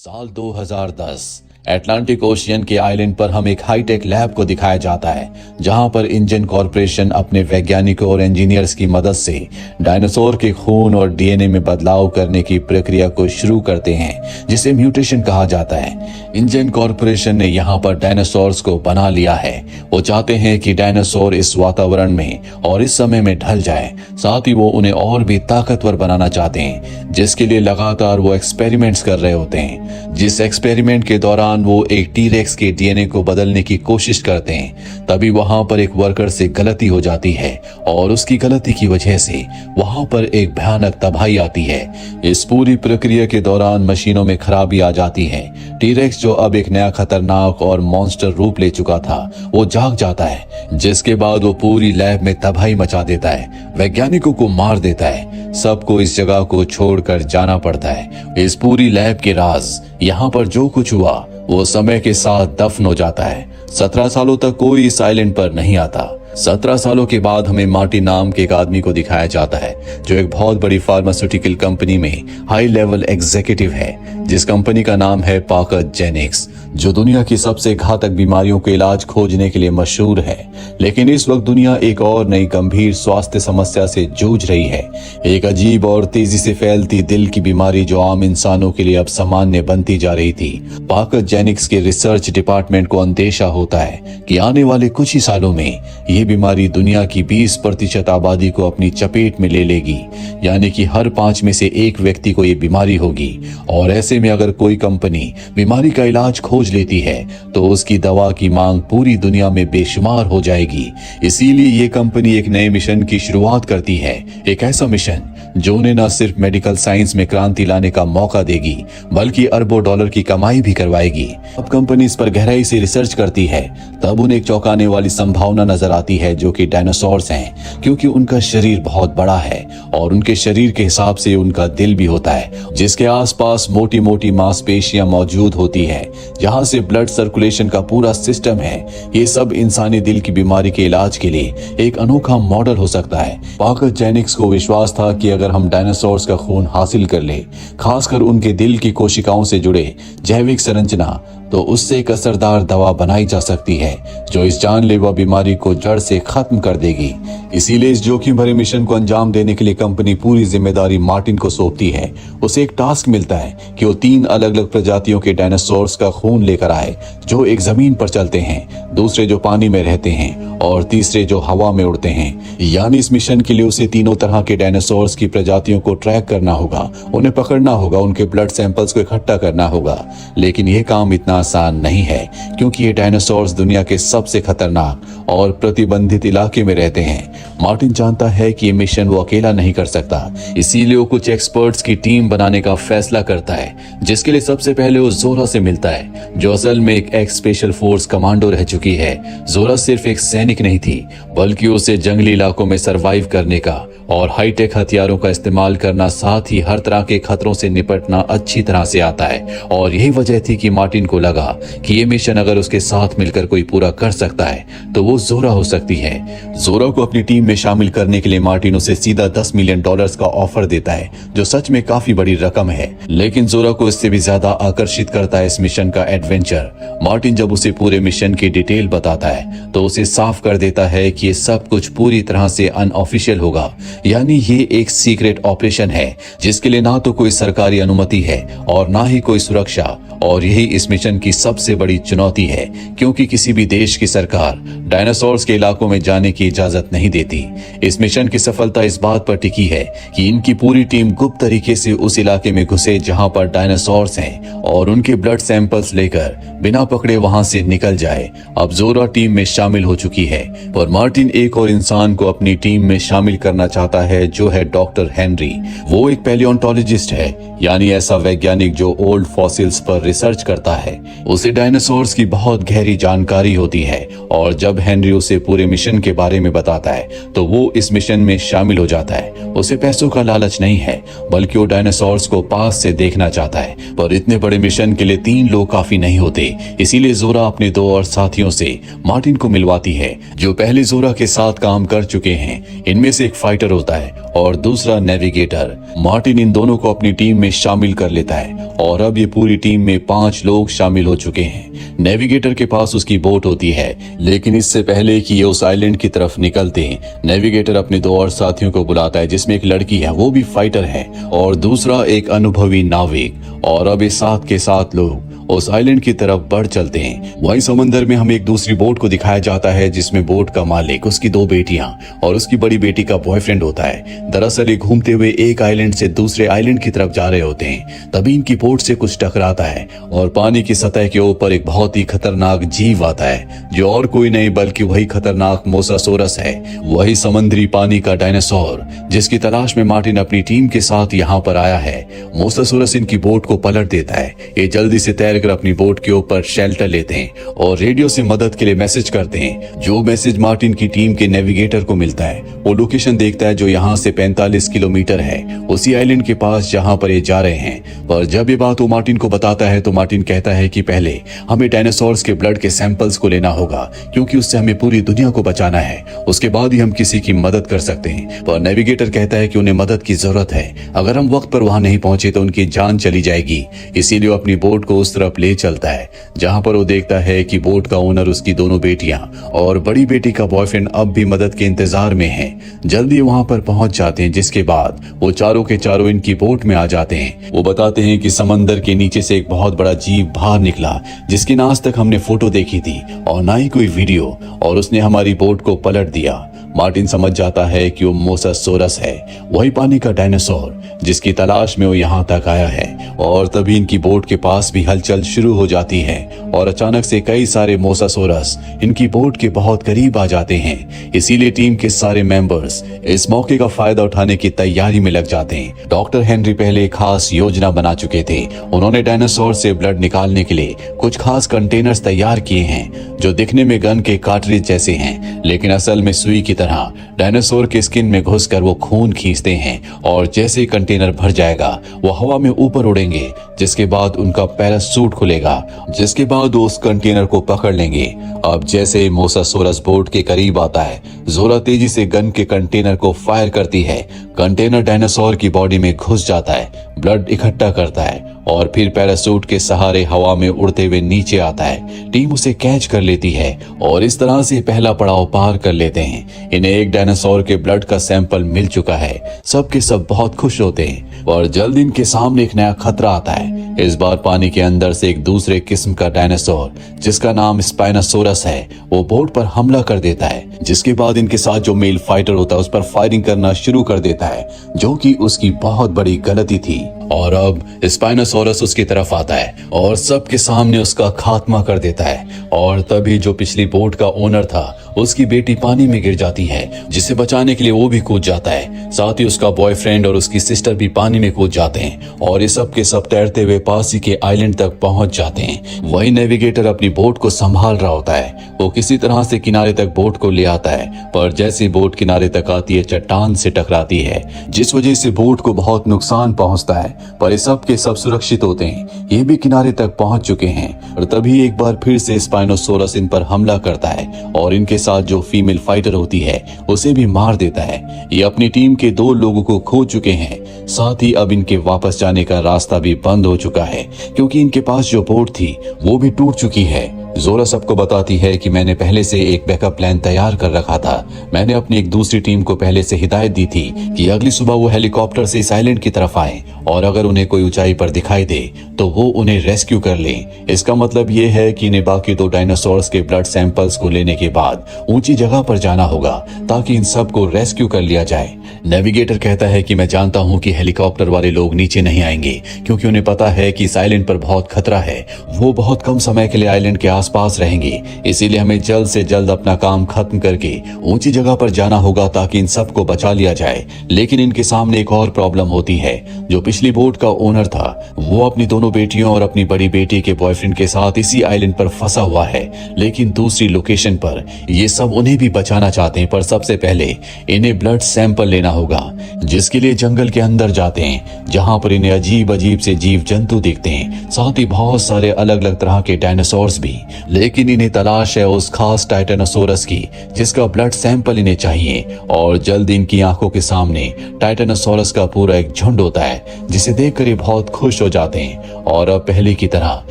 साल 2010 Atlantic ocean के island पर हम एक हाईटेक लैब को दिखाया जाता है जहां पर इंजन कॉरपोरेशन अपने वैज्ञानिकों और इंजीनियर्स की मदद से डायनासोर के खून और डीएनए में बदलाव करने की प्रक्रिया को शुरू करते हैं जिसे म्यूटेशन कहा जाता है। इंजन कॉरपोरेशन ने यहां पर डायनासोर्स को बना लिया है। वो चाहते हैं कि डायनासोर इस वातावरण में और इस समय में ढल जाए, साथ ही वो उन्हें और भी ताकतवर बनाना चाहते हैं, जिसके लिए लगातार वो एक्सपेरिमेंट्स कर रहे होते हैं। जिस एक्सपेरिमेंट के दौरान वो एक टीरेक्स के डीएनए को बदलने की कोशिश करते हैं, तभी वहां पर एक वर्कर से गलती हो जाती है और उसकी गलती की वजह से वहां पर एक भयानक तबाही आती है। इस पूरी प्रक्रिया के दौरान मशीनों में खराबी आ जाती है। टीरेक्स जो अब एक नया खतरनाक और मॉन्स्टर रूप ले चुका था, वो जाग जाता है, जिसके बाद वो पूरी लैब में तबाही मचा देता है, वैज्ञानिकों को मार देता है। सबको इस जगह को छोड़कर जाना पड़ता है। इस पूरी लैब के राज, यहाँ पर जो कुछ हुआ वो समय के साथ दफन हो जाता है। 17 सालों तक कोई इस आइलैंड पर नहीं आता। 17 सालों के बाद हमें मार्टिन नाम के एक आदमी को दिखाया जाता है जो एक बहुत बड़ी फार्मास्यूटिकल कंपनी में हाई लेवल एग्जीक्यूटिव है, जिस कंपनी का नाम है पाकर जेनिक्स, जो दुनिया की सबसे घातक बीमारियों के इलाज खोजने के लिए मशहूर है। लेकिन इस वक्त दुनिया एक और नई गंभीर स्वास्थ्य समस्या से जूझ रही है, एक अजीब और तेजी से फैलती दिल की बीमारी जो आम इंसानों के लिए अब सामान्य बनती जा रही थी। पाकर जेनिक्स के रिसर्च डिपार्टमेंट को अंदेशा होता है कि आने वाले कुछ ही सालों में ये बीमारी दुनिया की 20% आबादी को अपनी चपेट में ले लेगी, यानी कि हर 5 में से 1 व्यक्ति को ये बीमारी होगी। और ऐसे में अगर कोई कंपनी बीमारी का इलाज खोज लेती है तो उसकी दवा की मांग पूरी दुनिया में बेशुमार हो जाएगी। इसीलिए ये कंपनी एक नए मिशन की शुरुआत करती है, एक ऐसा मिशन जो उन्हें न सिर्फ मेडिकल साइंस में क्रांति लाने का मौका देगी बल्कि अरबों डॉलर की कमाई भी करवाएगी। अब कंपनी इस पर गहराई से रिसर्च करती है, तब उन्हें एक चौंकाने वाली संभावना नजर आती है जो कि डायनासोर्स हैं, क्योंकि उनका शरीर बहुत बड़ा है और उनके शरीर के हिसाब से उनका दिल भी होता है, जिसके आसपास मोटी मोटी मांसपेशियां मौजूद होती है, जहां से ब्लड सर्कुलेशन का पूरा सिस्टम है। ये सब इंसानी दिल की बीमारी के इलाज के लिए एक अनोखा मॉडल हो सकता है। पाकर जेनिक्स को विश्वास था कि अगर हम डायनासोर्स का खून हासिल कर ले, खासकर उनके दिल की कोशिकाओं से जुड़े जैविक संरचना, तो उससे एक असरदार दवा बनाई जा सकती है जो इस जानलेवा बीमारी को जड़ से खत्म कर देगी। इसीलिए इस जोखिम भरे मिशन को अंजाम देने के लिए कंपनी पूरी जिम्मेदारी मार्टिन को सौंपती है। उसे एक टास्क मिलता है कि वो 3 अलग अलग प्रजातियों के डायनासोर्स का खून लेकर आए, जो एक जमीन पर चलते हैं, दूसरे जो पानी में रहते हैं और तीसरे जो हवा में उड़ते हैं। यानी इस मिशन के लिए उसे तीनों तरह के डायनासोर्स की प्रजातियों को ट्रैक करना होगा, उन्हें पकड़ना होगा, उनके ब्लड सैंपल्स को इकट्ठा करना होगा। लेकिन यह काम इतना आसान नहीं है, क्योंकि ये डायनासोर्स दुनिया के सबसे खतरनाक और प्रतिबंधित इलाके में रहते हैं। मार्टिन जानता है कि ये मिशन वो अकेला नहीं कर सकता, इसीलिए वो कुछ एक्सपर्ट्स की टीम बनाने का फैसला करता है, जिसके लिए सबसे पहले वो जोरा से मिलता है, जो असल में एक एक्स स्पेशल फोर्स कमांडो रह चुकी है। जोरा सिर्फ एक सैनिक नहीं थी, बल्कि उसे जंगली इलाकों में सरवाइव करने का और हाईटेक हथियारों का इस्तेमाल करना, साथ ही हर तरह के खतरों से निपटना अच्छी तरह से आता है। और यही वजह थी कि मार्टिन को लगा कि ये मिशन अगर उसके साथ मिलकर कोई पूरा कर सकता है तो वो जोरा हो सकती है। जोरा को अपनी टीम में शामिल करने के लिए मार्टिन उसे सीधा $10 मिलियन का ऑफर देता है, जो सच में काफी बड़ी रकम है। लेकिन जोरा को इससे भी ज्यादा आकर्षित करता है इस मिशन का एडवेंचर। मार्टिन जब उसे पूरे मिशन की डिटेल बताता है तो उसे साफ कर देता है कि ये सब कुछ पूरी तरह से अनऑफिशियल होगा, यानी ये एक सीक्रेट ऑपरेशन है जिसके लिए ना तो कोई सरकारी अनुमति है और ना ही कोई सुरक्षा। और यही इस मिशन की सबसे बड़ी चुनौती है, क्योंकि किसी भी देश की सरकार डायनासोर्स के इलाकों में जाने की इजाजत नहीं देती। इस मिशन की सफलता इस बात पर टिकी है कि इनकी पूरी टीम गुप्त तरीके से उस इलाके में घुसे जहां पर डायनासोर्स हैं और उनके ब्लड सैंपल्स लेकर बिना पकड़े वहां से निकल जाए। अब जोरा टीम में शामिल हो चुकी है, पर मार्टिन एक और इंसान को अपनी टीम में शामिल करना चाहता है, जो है डॉक्टर हेनरी। वो एक पैलियोंटोलॉजिस्ट है, यानी ऐसा वैज्ञानिक जो ओल्ड फॉसिल्स पर रिसर्च करता है। उसे डायनासोर्स की बहुत गहरी जानकारी होती है और जब हेनरी उसे पूरे मिशन के बारे में बताता है तो वो इस मिशन में शामिल हो जाता है। उसे पैसों का लालच नहीं है, बल्कि वो डायनासोर्स को पास से देखना चाहता है। पर इतने बड़े मिशन के लिए 3 लोग काफी नहीं होते। सके, इसीलिए जोरा अपने 2 और साथियों से मार्टिन को मिलवाती है, जो पहले जोरा के साथ काम कर चुके हैं। इनमें से एक फाइटर होता है और दूसरा नेविगेटर। मार्टिन इन दोनों को अपनी टीम में शामिल कर लेता है और अब ये पूरी टीम में 5 लोग शामिल हो चुके हैं। नेविगेटर के पास उसकी बोट होती है, लेकिन इससे पहले कि ये उस आइलैंड की तरफ निकलते नेविगेटर अपने 2 और साथियों को बुलाता है, जिसमें एक लड़की है, वो भी फाइटर है, और दूसरा एक अनुभवी नाविक। और अब ये 7 के 7 लोग उस आइलैंड की तरफ बढ़ चलते हैं। वहीं समंदर में हमें एक दूसरी बोट को दिखाया जाता है, जिसमें बोट का मालिक, उसकी 2 बेटियां और उसकी बड़ी बेटी का बॉयफ्रेंड होता है। दरअसल ये घूमते हुए एक आइलैंड से दूसरे आइलैंड की तरफ जा रहे होते हैं। तभी इनकी बोट से कुछ टकराता है और पानी की सतह के ऊपर एक बहुत ही खतरनाक जीव आता है, जो और कोई नहीं बल्कि वही खतरनाक मोसासोरस है, वही समुद्री पानी का डायनासोर, जिसकी तलाश में मार्टिन अपनी टीम के साथ यहाँ पर आया है। मोसासोरस इनकी बोट को पलट देता है। ये जल्दी से तैर कर अपनी बोट के ऊपर शेल्टर लेते हैं और रेडियो से मदद के लिए मैसेज करते हैं। जो मैसेज मार्टिन की टीम के नेविगेटर को मिलता है, वो लोकेशन देखता है जो यहाँ से 45 किलोमीटर है, उसी आइलैंड के पास जहाँ पर ये जा रहे हैं। पर जब ये बात वो मार्टिन को बताता है तो मार्टिन कहता है कि पहले हमें डायनासोर्स के ब्लड के सैंपल्स को लेना होगा, क्योंकि उससे हमें पूरी दुनिया को बचाना है। उसके बाद ही हम किसी की मदद कर सकते हैं। पर नेविगेटर कहता है कि उन्हें मदद की जरूरत है। अगर हम वक्त पर वहां नहीं पहुंचे तो उनकी जान चली जाएगी। इसीलिए वो अपनी बोट को उस तरफ ले चलता है जहां पर वो देखता है कि बोट का ओनर, उसकी दोनों बेटियां और बड़ी बेटी का बॉयफ्रेंड अब भी मदद के इंतजार में हैं। जल्दी वहां पर पहुंच जाते हैं, जिसके बाद वो चारों के चारों इनकी बोट में आ जाते हैं। वो बताते हैं कि समंदर के नीचे से एक बहुत बड़ा जीव बाहर निकला, जिसकी ना आज तक हमने फोटो देखी थी और ना ही कोई वीडियो, और उसने हमारी बोट को पलट दिया। मार्टिन समझ जाता है कि वो मोसासोरस है, वही पानी का डायनासोर जिसकी तलाश में वो यहाँ तक आया है। और तभी इनकी बोट के पास भी हलचल शुरू हो जाती है और अचानक से कई सारे मोसासोरस इनकी बोट के बहुत करीब आ जाते हैं। इसीलिए टीम के सारे मेंबर्स इस मौके का फायदा उठाने की तैयारी में लग जाते हैं। डॉक्टर हेनरी पहले एक खास योजना बना चुके थे। उन्होंने डायनासोर से ब्लड निकालने के लिए कुछ खास कंटेनर्स तैयार किए हैं, जो दिखने में गन के कार्ट्रिज जैसे हैं, लेकिन असल में सुई की तरह डायनासोर के स्किन में घुसकर वो खून खींचते हैं। और जैसे ही कंटेनर भर जाएगा, वो हवा में ऊपर उड़ेंगे, जिसके बाद उनका पैरासूट खुलेगा, जिसके बाद वो उस कंटेनर को पकड़ लेंगे। अब जैसे मोसासोरस बोट के करीब आता है, जोरा तेजी से गन के कंटेनर को फायर करती है। कंटेनर डायनासोर की बॉडी में घुस जाता है, ब्लड इकट्ठा करता है और फिर पैरासूट के सहारे हवा में उड़ते हुए नीचे आता है। टीम उसे कैच कर लेती है और इस तरह से पहला पड़ाव पार कर लेते हैं। इन्हें एक डायनासोर के ब्लड का सैंपल मिल चुका है। सब के सब बहुत खुश होते हैं और जल्द इनके सामने एक नया खतरा आता है। इस बार पानी के अंदर से एक दूसरे किस्म का डायनासोर, जिसका नाम स्पाइनोसोरस है, वो बोट पर हमला कर देता है, जिसके बाद इनके साथ जो मेल फाइटर होता है उस पर फायरिंग करना शुरू कर देता है, जो कि उसकी बहुत बड़ी गलती थी। और अब स्पाइनोसोरस उसकी तरफ आता है और सबके सामने उसका खात्मा कर देता है। और तभी जो पिछली बोट का ओनर था, उसकी बेटी पानी में गिर जाती है, जिसे बचाने के लिए वो भी कूद जाता है। साथ ही उसका बॉयफ्रेंड और उसकी सिस्टर भी पानी में कूद जाते हैं और ये सब के सब तैरते हुए पास ही के आइलैंड तक पहुंच जाते हैं। वही नेविगेटर अपनी बोट को संभाल रहा होता है। वो किसी तरह से किनारे तक बोट को ले आता है, पर जैसे बोट किनारे तक आती है, चट्टान से टकराती है, जिस वजह से बोट को बहुत नुकसान पहुंचता है। पर ये सब के सब सुरक्षित होते हैं, ये भी किनारे तक पहुंच चुके हैं। और तभी एक बार फिर से स्पाइनोसोरस इन पर हमला करता है और इनके साथ जो फीमेल फाइटर होती है उसे भी मार देता है। ये अपनी टीम के 2 लोगों को खो चुके हैं। साथ ही अब इनके वापस जाने का रास्ता भी बंद हो चुका है, क्योंकि इनके पास जो बोट थी वो भी टूट चुकी है। जोरा सबको बताती है कि मैंने पहले से एक बैकअप प्लान तैयार कर रखा था। मैंने अपनी एक दूसरी टीम को पहले से हिदायत दी थी कि अगली सुबह वो हेलीकॉप्टर से इस आइलैंड की तरफ आए और अगर उन्हें कोई ऊंचाई पर दिखाई दे तो वो उन्हें रेस्क्यू कर ले। इसका मतलब ये है कि इन्हें बाकी 2 डायनासोर्स के ब्लड सैंपल्स को लेने के बाद ऊंची जगह पर जाना होगा, ताकि इन सब को रेस्क्यू कर लिया जाए। नेविगेटर कहता है कि मैं जानता हूं कि हेलीकॉप्टर वाले लोग नीचे नहीं आएंगे, क्योंकि उन्हें पता है कि इस आइलैंड पर बहुत खतरा है। वो बहुत कम समय के लिए आइलैंड के आसपास आसपास रहेंगे, इसीलिए हमें जल्द से जल्द अपना काम खत्म करके ऊंची जगह पर जाना होगा ताकि इन सबको बचा लिया जाए। लेकिन इनके सामने एक और प्रॉब्लम होती है। जो पिछली बोट का ओनर था वो अपनी दोनों बेटियों और अपनी बड़ी बेटी के बॉयफ्रेंड के साथ इसी आइलैंड पर फंसा हुआ है, लेकिन दूसरी लोकेशन पर ये सब उन्हें भी बचाना चाहते हैं। पर सबसे पहले इन्हें ब्लड सैंपल लेना होगा, जिसके लिए जंगल के अंदर जाते हैं, जहां पर इन्हें अजीब अजीब से जीव जंतु दिखते हैं, साथ ही बहुत सारे अलग अलग तरह के डायनासोर्स भी। लेकिन इन्हें तलाश है उस खास टाइटेनोसोरस की जिसका ब्लड सैंपल इन्हें चाहिए। और जल्द इनकी आंखों के सामने टाइटेनोसोरस का पूरा एक झुंड होता है, जिसे देखकर ये बहुत खुश हो जाते हैं। और अब पहले की तरह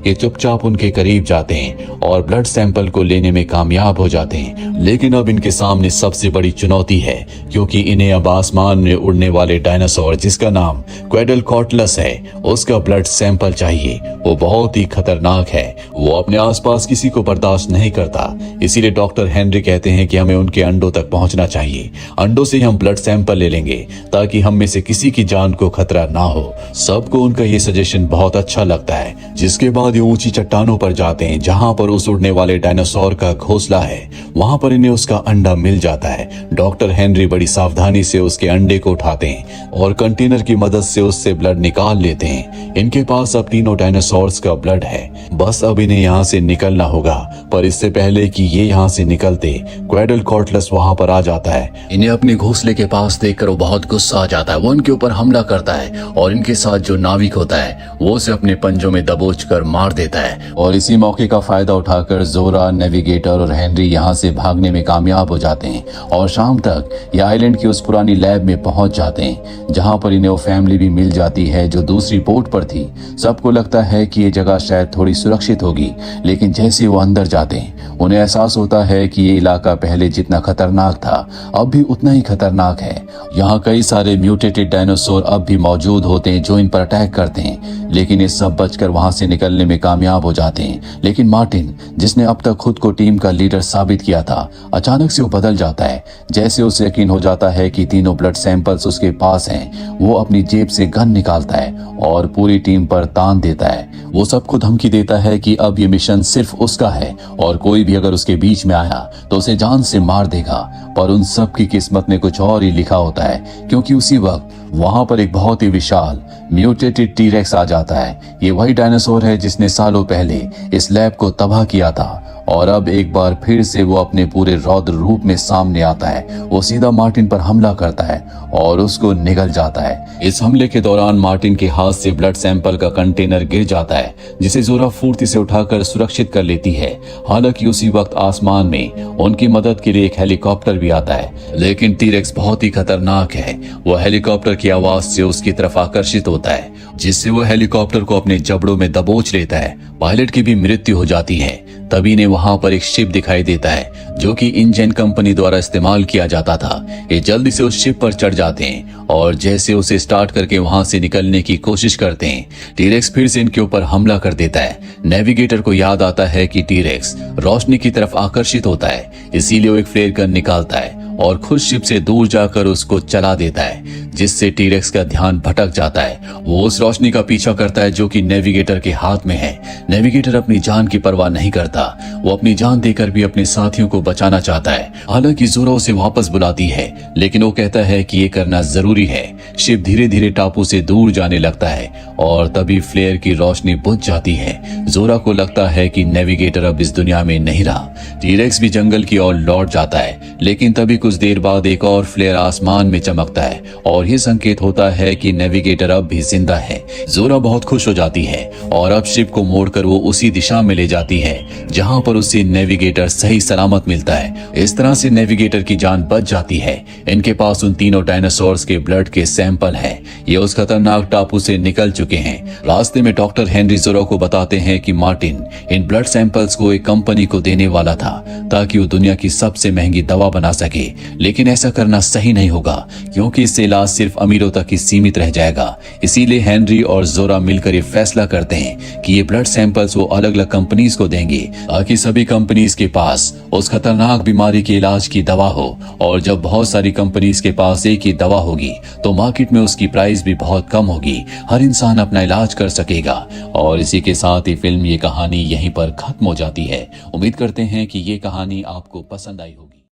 ये चुपचाप उनके करीब जाते हैं और ब्लड सैंपल को लेने में कामयाब हो जाते हैं। लेकिन अब इनके सामने सबसे बड़ी चुनौती है, क्योंकि इन्हें अब आसमान में उड़ने वाले डायनासोर जिसका नाम क्वेडलकॉटलस है उसका ब्लड सैंपल चाहिए। वो बहुत ही खतरनाक है, वो अपने आसपास किसी को बर्दाश्त नहीं करता। इसीलिए डॉक्टर हेनरी कहते हैं कि हमें उनके अंडों तक पहुंचना चाहिए। अंडों से हम ब्लड सैंपल ले लेंगे ताकि हम में से किसी की जान को खतरा ना हो। सबको उनका ये सजेशन बहुत अच्छा लगता है। जिसके बाद ये ऊंची चट्टानों पर जाते हैं जहां पर उस उड़ने वाले डायनासोर का घोंसला है। वहां पर इन्हें उसका अंडा मिल जाता है। डॉक्टर हेनरी बड़ी सावधानी से उसके अंडे को उठाते हैं और कंटेनर की मदद से उससे ब्लड निकाल लेते हैं। इनके पास अब तीनों डायनासोर्स का ब्लड है, बस अब इन्हें यहाँ से निकलना होगा। पर इससे पहले कि ये यहाँ से निकलते क्वेडलकॉटलस वहां पर आ जाता है। इन्हें अपने घोंसले के पास देखकर वो बहुत गुस्सा आ जाता है। वो इनके ऊपर हमला करता है और इनके साथ जो नाविक होता है वो उसे अपने पंजों में दबोच कर मार देता है। और इसी मौके का फायदा उठाकर जोरा, नेविगेटर और हेनरी यहाँ से भागने में कामयाब हो जाते हैं और शाम तक ये आइलैंड की उस पुरानी लैब में पहुंच जाते हैं, जहां पर इन्हें वो फैमिली भी मिल जाती है जो दूसरी बोट पर थी। सबको लगता है कि ये जगह शायद थोड़ी सुरक्षित होगी, लेकिन जैसे वो अंदर जाते हैं उन्हें एहसास होता है कि ये इलाका पहले जितना खतरनाक था अब भी उतना ही खतरनाक है। यहाँ कई सारे म्यूटेटेड डायनासोर अब भी मौजूद होते हैं जो इन पर अटैक करते हैं, लेकिन ये सब बचकर वहां से निकलने में कामयाब हो जाते हैं। लेकिन मार्टिन, जिसने अब तक खुद को टीम का लीडर साबित किया था, अचानक से वो बदल जाता है। जैसे उसे यकीन हो जाता है कि तीनों ब्लड सैंपल्स उसके पास हैं, वो अपनी जेब से गन निकालता है और पूरी टीम पर तान देता है। वो सबको धमकी देता है कि अब ये मिशन सिर्फ उसका है और कोई भी अगर उसके बीच में आया तो उसे जान से मार देगा। पर उन सब की किस्मत में कुछ और ही लिखा होता है, क्योंकि उसी वक्त वहां पर एक बहुत ही विशाल म्यूटेटेड टीरेक्स आ जाता है। ये वही डायनासोर है जिसने सालों पहले इस लैब को तबाह किया था और अब एक बार फिर से वो अपने पूरे रौद्र रूप में सामने आता है। वो सीधा मार्टिन पर हमला करता है और उसको निगल जाता है। इस हमले के दौरान मार्टिन के हाथ से ब्लड सैंपल का कंटेनर गिर जाता है, जिसे जोरा फुर्ती से उठाकर सुरक्षित कर लेती है। हालांकि उसी वक्त आसमान में उनकी मदद के लिए एक हेलीकॉप्टर भी आता है, लेकिन टीरेक्स बहुत ही खतरनाक है। वो हेलीकॉप्टर की आवाज से उसकी तरफ आकर्षित होता है, जिससे वो हेलीकॉप्टर को अपने जबड़ों में दबोच लेता है। पायलट की भी मृत्यु हो जाती है। तभी ने वहां पर एक शिप दिखाई देता है जो कि इंजन कंपनी द्वारा इस्तेमाल किया जाता था। ये जल्दी से उस शिप पर चढ़ जाते हैं और जैसे उसे स्टार्ट करके वहां से निकलने की कोशिश करते हैं, टीरेक्स फिर से इनके ऊपर हमला कर देता है। नेविगेटर को याद आता है कि टीरेक्स रोशनी की तरफ आकर्षित होता है, इसीलिए वो एक फ्लेयर गन निकालता है और खुद शिप से दूर जाकर उसको चला देता है, जिससे टीरेक्स का ध्यान भटक जाता है। वो उस रोशनी का पीछा करता है जो कि नेविगेटर के हाथ में है। नेविगेटर अपनी जान की परवाह नहीं करता, वो अपनी जान देकर भी अपने साथियों को बचाना चाहता है। हालांकि जोरा उसे वापस बुलाती है, लेकिन वो कहता है कि ये करना जरूरी है। शिप धीरे धीरे टापू से दूर जाने लगता है और तभी फ्लेयर की रोशनी बुझ जाती है। जोरा को लगता है कि नेविगेटर अब इस दुनिया में नहीं रहा। टीरेक्स भी जंगल की ओर लौट जाता है, लेकिन तभी कुछ देर बाद एक और फ्लेयर आसमान में चमकता है और यह संकेत होता है कि नेविगेटर अब भी जिंदा है। जोरा बहुत खुश हो जाती है और अब शिप को मोड़कर वो उसी दिशा में ले जाती है जहां पर उसे नेविगेटर सही सलामत मिलता है। इस तरह से नेविगेटर की जान बच जाती है। इनके पास उन तीनों डायनासोर्स के ब्लड के सैंपल हैं। ये उस खतरनाक टापू से निकल चुके हैं। रास्ते में डॉक्टर हेनरी जोरा को बताते हैं कि मार्टिन इन ब्लड सैंपल्स को एक कंपनी को देने वाला था ताकि वो दुनिया की सबसे महंगी दवा बना सके, लेकिन ऐसा करना सही नहीं होगा क्योंकि इससे इलाज सिर्फ अमीरों तक ही सीमित रह जाएगा। इसीलिए हेनरी और जोरा मिलकर ये फैसला करते हैं कि ये ब्लड सैंपल सैंपल्स वो अलग अलग कंपनीज को देंगे ताकि सभी कंपनीज के पास उस खतरनाक बीमारी के इलाज की दवा हो। और जब बहुत सारी कंपनीज के पास एक ही दवा होगी तो मार्केट में उसकी प्राइस भी बहुत कम होगी, हर इंसान अपना इलाज कर सकेगा। और इसी के साथ ही फिल्म ये कहानी यहीं पर खत्म हो जाती है। उम्मीद करते हैं कि ये कहानी आपको पसंद आई होगी।